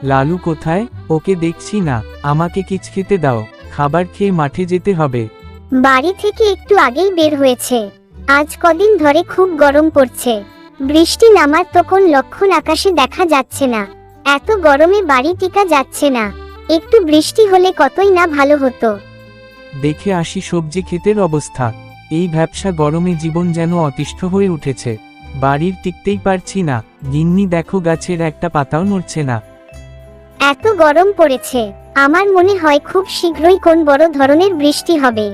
লালু কোথায়? ওকে দেখছি না। আমাকে কিছু খেতে দাও, খাবার খেয়ে মাঠে যেতে হবে। বাড়ি থেকে একটু আগেই বের হয়েছে। আজ কদিন ধরে খুব গরম পড়ছে। বৃষ্টি নামার তো কোন লক্ষণ আকাশে দেখা যাচ্ছে না। এত গরমে বাড়ি টিকা যাচ্ছে না। একটু বৃষ্টি হলে কতই না ভালো হতো। দেখে আসি সবজি ক্ষেতের অবস্থা। এই ভ্যাপসা গরমে জীবন যেন অতিষ্ঠ হয়ে উঠেছে। বাড়ির টিকতেই পারছি না। গিন্নি দেখো, গাছের একটা পাতাও নড়ছে না। এত গরম পড়েছে, আমার মনে হয় খুব শীঘ্রই কোন বড় ধরনের বৃষ্টি হবে।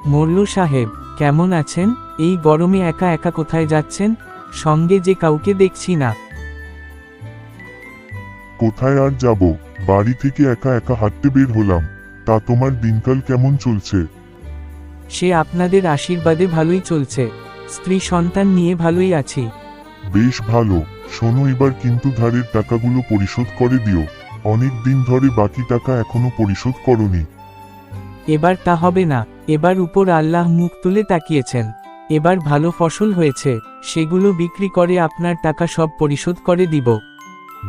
মোল্লু সাহেব, কেমন আছেন? এই গরমে একা একা কোথায় যাচ্ছেন? সঙ্গে যে কাউকে দেখছি না। কোথায় আর যাব, বাড়ি থেকে একা একা হাঁটতে বের হলাম। তা তোমার দিনকাল কেমন চলছে? সে আপনাদের আশীর্বাদে ভালোই চলছে। স্ত্রী সন্তান নিয়ে ভালোই আছি। বেশ ভালো। শোনো, এবার কিন্তু ধারের টাকাগুলো পরিশোধ করে দিও। অনেক দিন ধরে বাকি টাকা এখনো পরিশোধ করনি। এবার তা হবে না। এবার উপর আল্লাহ মুখ তুলে তাকিয়েছেন। এবার ভালো ফসল হয়েছে, সেগুলো বিক্রি করে আপনার টাকা সব পরিশোধ করে দিব।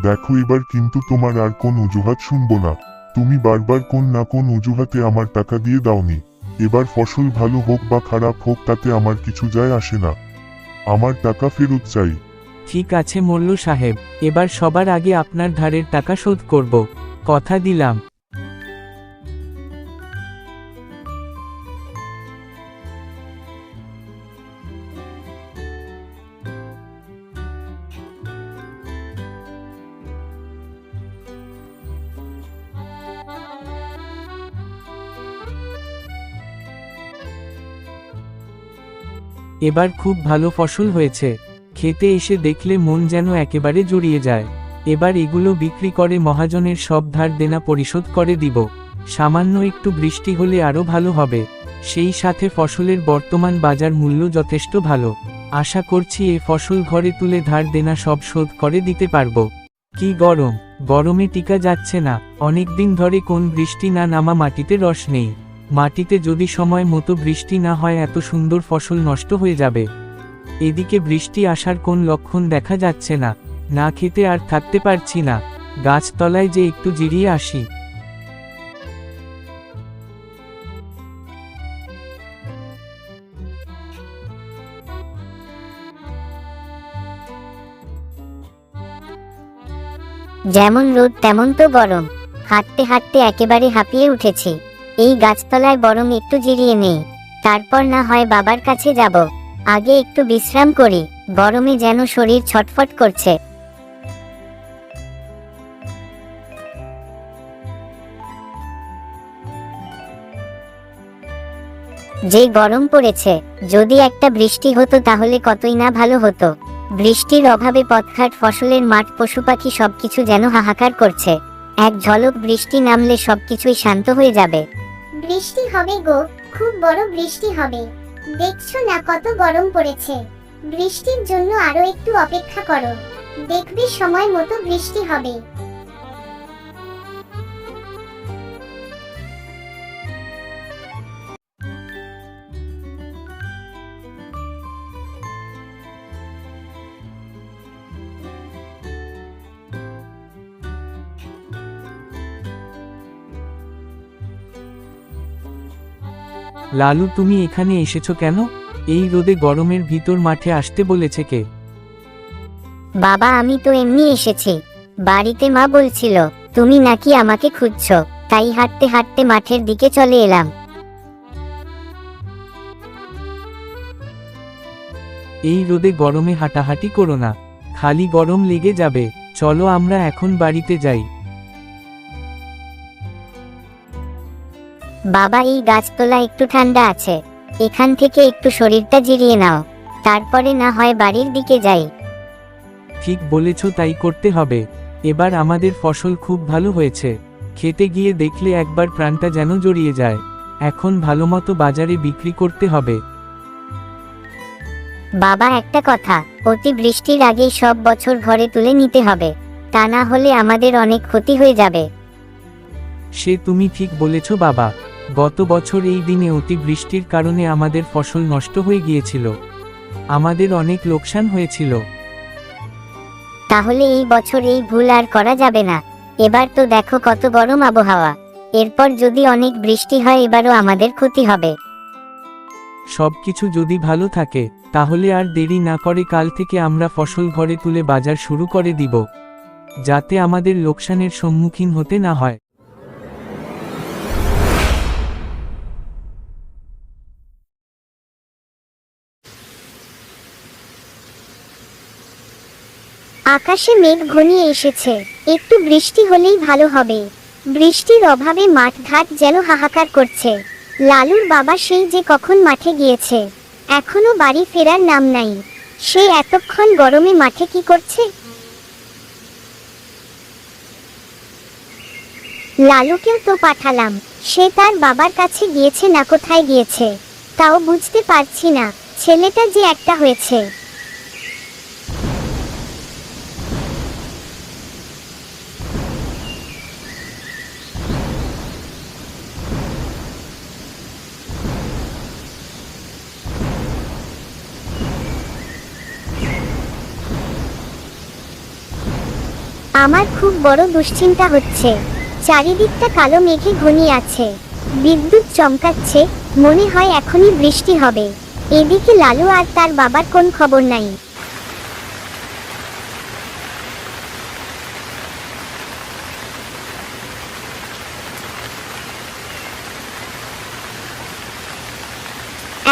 দেখো, এবার কিন্তু তোমার আর কোন অজুহাত শুনবো না। তুমি বারবার কোন না কোন অজুহাতে আমার টাকা দিয়ে দাওনি। এবার ফসল ভালো হোক বা খারাপ হোক তাতে আমার কিছু যায় আসে না। আমার টাকা ফেরত চাই। ঠিক আছে মোল্লু সাহেব, এবার সবার আগে আপনার ধারের টাকা শোধ করব, কথা দিলাম। এবার খুব ভালো ফসল হয়েছে। খেতে এসে দেখলে মন যেন একেবারে জুড়িয়ে যায়। এবার এগুলো বিক্রি করে মহাজনের সব ধার দেনা পরিশোধ করে দিব। সামান্য একটু বৃষ্টি হলে আরও ভালো হবে। সেই সাথে ফসলের বর্তমান বাজার মূল্য যথেষ্ট ভালো। আশা করছি এ ফসল ঘরে তুলে ধার দেনা সব শোধ করে দিতে পারবো। কি গরম, গরমে টিকা যাচ্ছে না। অনেকদিন ধরে কোন বৃষ্টি না নামা, মাটিতে রস নেই। মাটিতে যদি সময় মতো বৃষ্টি না হয় এত সুন্দর ফসল নষ্ট হয়ে যাবে। এদিকে বৃষ্টি আসার কোন লক্ষণ দেখা যাচ্ছে না। না খেতে আর থাকতে পারছি না। গাছতলায় যে একটু জিরিয়ে আসি। যেমন রোদ তেমন তো গরম। হাঁটতে হাঁটতে একেবারে হাঁপিয়ে উঠেছি। এই গাছতলায় বরং একটু জিরিয়ে নেই, তারপর না হয় বাবার কাছে যাব। আগে একটু বিশ্রাম করি, গরমে যেন শরীর ছটফট করছে। যে গরম পড়েছে, যদি একটা বৃষ্টি হতো তাহলে কতই না ভালো হতো। বৃষ্টির অভাবে পথঘাট, ফসলের মাঠ, পশু পাখি সবকিছু যেন হাহাকার করছে। এক ঝলক বৃষ্টি নামলে সবকিছুই শান্ত হয়ে যাবে। বৃষ্টি হবে গো, খুব বড় বৃষ্টি হবে। দেখছো না কত গরম পড়েছে। বৃষ্টির জন্য আরো একটু অপেক্ষা করো, দেখবে সময় মতো বৃষ্টি হবে। লালু, তুমি এখানে এসেছো কেন? এই রোদে গরমের ভিতর মাঠে আসতে বলেছে কে? বাবা, আমি তো এমনি এসেছি। বাড়িতে মা বলছিল তুমি নাকি আমাকে খুঁজছো, তাই হাঁটতে হাঁটতে মাঠের দিকে চলে এলাম। এই রোদে গরমে হাঁটাহাঁটি করো না, খালি গরম লেগে যাবে। চলো আমরা এখন বাড়িতে যাই। বাবা, এই গাছতলা একটু ঠান্ডা আছে, এখান থেকে একটু শরীরটা জিরিয়ে নাও, তারপরে না হয় বাড়ির দিকে যাই। ঠিক বলেছ, তাই করতে হবে। এবার আমাদের ফসল খুব ভালো হয়েছে। খেতে গিয়ে দেখলে একবার প্রাণটা যেন জড়িয়ে যায়। এখন ভালোমতো বাজারে বিক্রি করতে হবে। বাবা, একটা কথা, অতি বৃষ্টির আগেই সব বছর ঘরে তুলে নিতে হবে, তা না হলে আমাদের অনেক ক্ষতি হয়ে যাবে। সে তুমি ঠিক বলেছ বাবা। গত বছর এই দিনে অতি বৃষ্টির কারণে আমাদের ফসল নষ্ট হয়ে গিয়েছিল। আমাদের অনেক লোকসান হয়েছিল। তাহলে এই বছর এই ভুল আর করা যাবে না। এবার তো দেখো কত গরম আবহাওয়া, এরপর যদি অনেক বৃষ্টি হয় এবারও আমাদের ক্ষতি হবে। সবকিছু যদি ভালো থাকে তাহলে আর দেরি না করে কাল থেকে আমরা ফসল ঘরে তুলে বাজার শুরু করে দিব, যাতে আমাদের লোকসানের সম্মুখীন হতে না হয়। আকাশে মেঘ ঘনিয়ে এসেছে, একটু বৃষ্টি হলেই ভালো হবে। বৃষ্টির অভাবে মাঠঘাট যেন হাহাকার করছে। লালুর বাবা সেই যে কখন মাঠে গিয়েছে, এখনো বাড়ি ফেরার নাম নাই। সে এতক্ষণ গরমে মাঠে কি করছে? লালুকেও তো পাঠালাম, সে তার বাবার কাছে গিয়েছে না কোথায় গিয়েছে, তাও বুঝতে পারছি না। ছেলেটা যে একটা হয়েছে। আমার খুব বড় দুশ্চিন্তা হচ্ছে। চারিদিকটা কালো মেঘে ঘনিয়ে আছে, বিদ্যুৎ চমকাচ্ছে, মনে হয় এখনই বৃষ্টি হবে। এদিকে লালু আর তার বাবার কোন খবর নাই।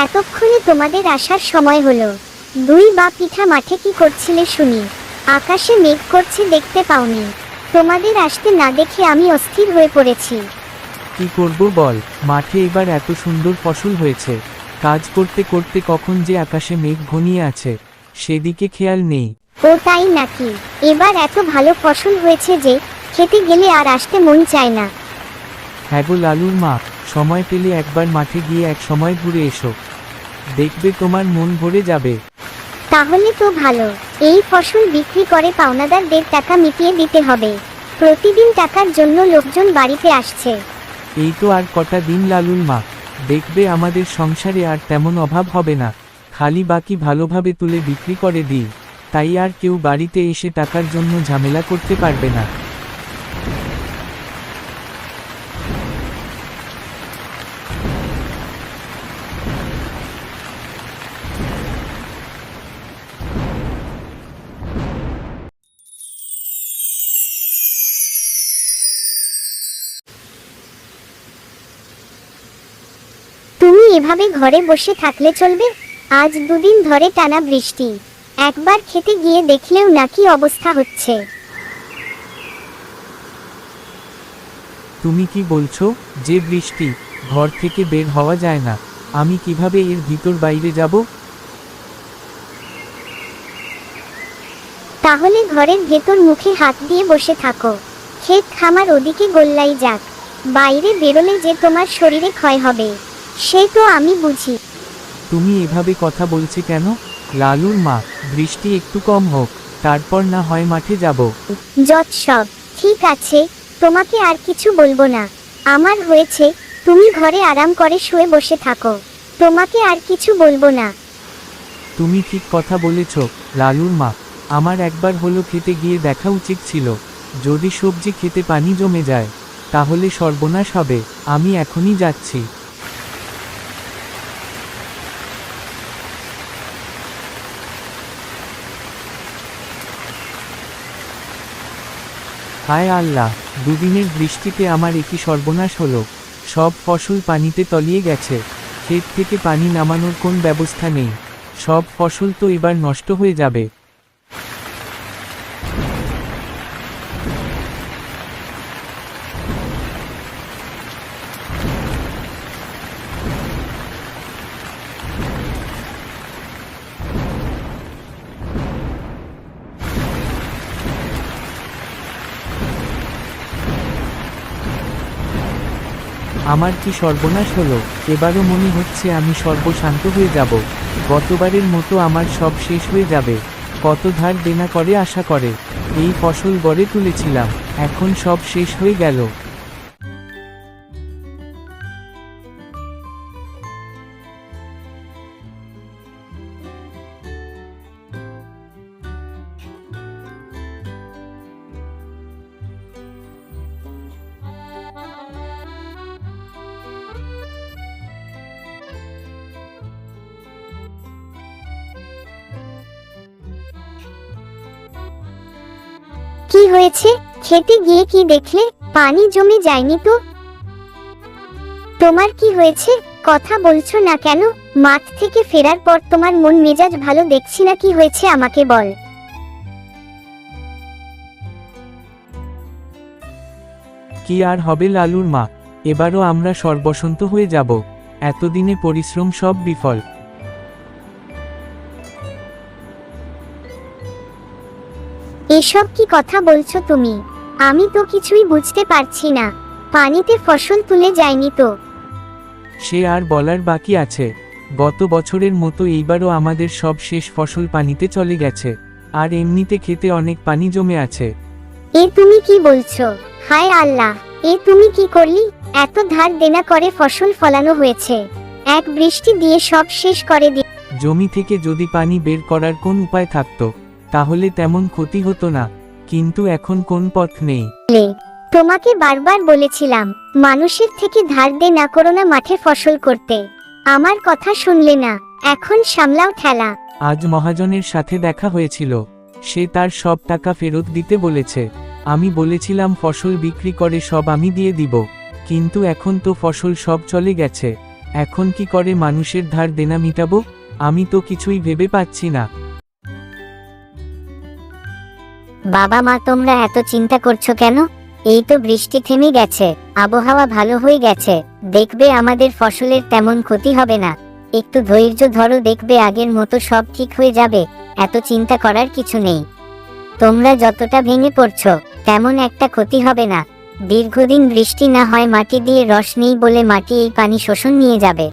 এতক্ষণে তোমাদের আসার সময় হলো। দুই বা পিঠা মাঠে কি করছিলে শুনি? আকাশে মেঘ করছে দেখতে পাওনি? তোমাদের আসতে না দেখে আমি অস্থির হয়ে পড়েছি। কি করব বল, মাঠে এবার এত সুন্দর ফসল হয়েছে, কাজ করতে করতে কখন যে আকাশে মেঘ ঘনিয়ে আছে সেদিকে খেয়াল নেই। ও তাই নাকি? এবার এত ভালো ফসল হয়েছে যে খেতে গেলে আর আসতে মন চায় না। হ্যাঁ গো লালুর মা, সময় পেলে একবার মাঠে গিয়ে এক সময় ঘুরে এসো, দেখবে তোমার মন ভরে যাবে। তাহলে তো ভালো। এই ফসল বিক্রি করে পাওনাদারদের টাকা মিটিয়ে দিতে হবে। প্রতিদিন টাকার জন্য লোকজন বাড়িতে আসছে। এই তো আর কটা দিন লালুর মা, দেখবে আমাদের সংসারে আর তেমন অভাব হবে না। খালি বাকি ভালোভাবে তুলে বিক্রি করে দিই, তাই আর কেউ বাড়িতে এসে টাকার জন্য ঝামেলা করতে পারবে না। তুমি এভাবে ঘরে বসে থাকলে চলবে? আজ দুদিন ধরে টানা বৃষ্টি, একবার খেতে গিয়ে দেখলেও নাকি অবস্থা হচ্ছে। তুমি কি বলছো? যে বৃষ্টি, ঘর থেকে বের হওয়া যায় না, আমি কিভাবে এর ভিতর বাইরে যাব? তাহলে ঘরের ভেতর মুখে হাত দিয়ে বসে থাকো। ক্ষেত খামার ওদিকে গোল্লাই যাক, বাইরে বেরোলে যে তোমার শরীরে ক্ষয় হবে সে তো আমি বুঝি। তুমি এভাবে কথা বলছে কেন? লালুর মা, বৃষ্টি একটু কম হোক, তারপর না হয় মাঠে যাব। যত সব, ঠিক আছে, তোমাকে আর কিছু বলবো না। আমার হয়েছে, তুমি ঘরে আরাম করে শুয়ে বসে থাকো, তোমাকে আর কিছু বলবো না। তুমি ঠিক কথা বলেছ লালুর মা, আমার একবার হলো খেতে গিয়ে দেখা উচিত ছিল। যদি সবজি খেতে পানি জমে যায় তাহলে সর্বনাশ হবে। আমি এখনই যাচ্ছি। হায় আল্লাহ, দুদিনের বৃষ্টিতে আমার একই সর্বনাশ হলো। সব ফসল পানিতে তলিয়ে গেছে, ক্ষেত থেকে পানি নামানোর কোন ব্যবস্থা নেই। সব ফসল তো এবার নষ্ট হয়ে যাবে। আমার কি সর্বনাশ হলো! এবারও মনে হচ্ছে আমি সর্বশান্ত হয়ে যাব। গতবারের মতো আমার সব শেষ হয়ে যাবে। কত ধার দেনা করে আশা করে এই ফসল গড়ে তুলেছিলাম, এখন সব শেষ হয়ে গেল। কি হয়েছে? খেতে গিয়ে কি দেখলে? পানি জমে যায়নি তো? তোমার কি হয়েছে? কথা বলছো না কেন? মাঠ থেকে ফেরার পর তোমার মন মেজাজ ভালো দেখছি না, কি হয়েছে আমাকে বল। কি আর হবে লালুর মা, এবারও আমরা সর্বসন্ত হয়ে যাব। এতদিনে পরিশ্রম সব বিফল। এসব কি কথা বলছো তুমি? আমি তো কিছুই বুঝতে পারছি না। পানিতে ফসল তুলে যায়নি তো? সে আর বলার বাকি আছে? গত বছরের মতো এইবারও আমাদের সব শেষ ফসল পানিতে চলে গেছে। আর এমনিতে খেতে অনেক পানি জমে আছে। এ তুমি কি বলছো? হায় আল্লাহ, এ তুমি কি করলি? এত ধার দেনা করে ফসল ফলানো হয়েছে, এক বৃষ্টি দিয়ে সব শেষ করে দিল। জমি থেকে যদি পানি বের করার কোন উপায় থাকতো তাহলে তেমন ক্ষতি হতো না, কিন্তু এখন কোন পথ নেই। তোমাকে বারবার বলেছিলাম মানুষের থেকে ধার দে না করো না মাঠে ফসল করতে, আমার কথা শুনলে না। এখন সামলাও ঠেলা। আজ মহাজনের সাথে দেখা হয়েছিল, সে তার সব টাকা ফেরত দিতে বলেছে। আমি বলেছিলাম ফসল বিক্রি করে সব আমি দিয়ে দিব, কিন্তু এখন তো ফসল সব চলে গেছে। এখন কি করে মানুষের ধার দেনা মিটাবো? আমি তো কিছুই ভেবে পাচ্ছি না। বাবা মা, তোমরা এত চিন্তা করছো কেন? এই তো বৃষ্টি থেমে গেছে, আবহাওয়া ভালো হয়ে গেছে, দেখবে আমাদের ফসলের তেমন ক্ষতি হবে না। একটু ধৈর্য ধরো, দেখবে আগের মতো সব ঠিক হয়ে যাবে। এত চিন্তা করার কিছু নেই। তোমরা যতটা ভেঙে পড়ছো তেমন একটা ক্ষতি হবে না। দীর্ঘদিন বৃষ্টি না হয় মাটি দিয়ে রস নেই বলে মাটি এই পানি শোষণ নিয়ে যাবে।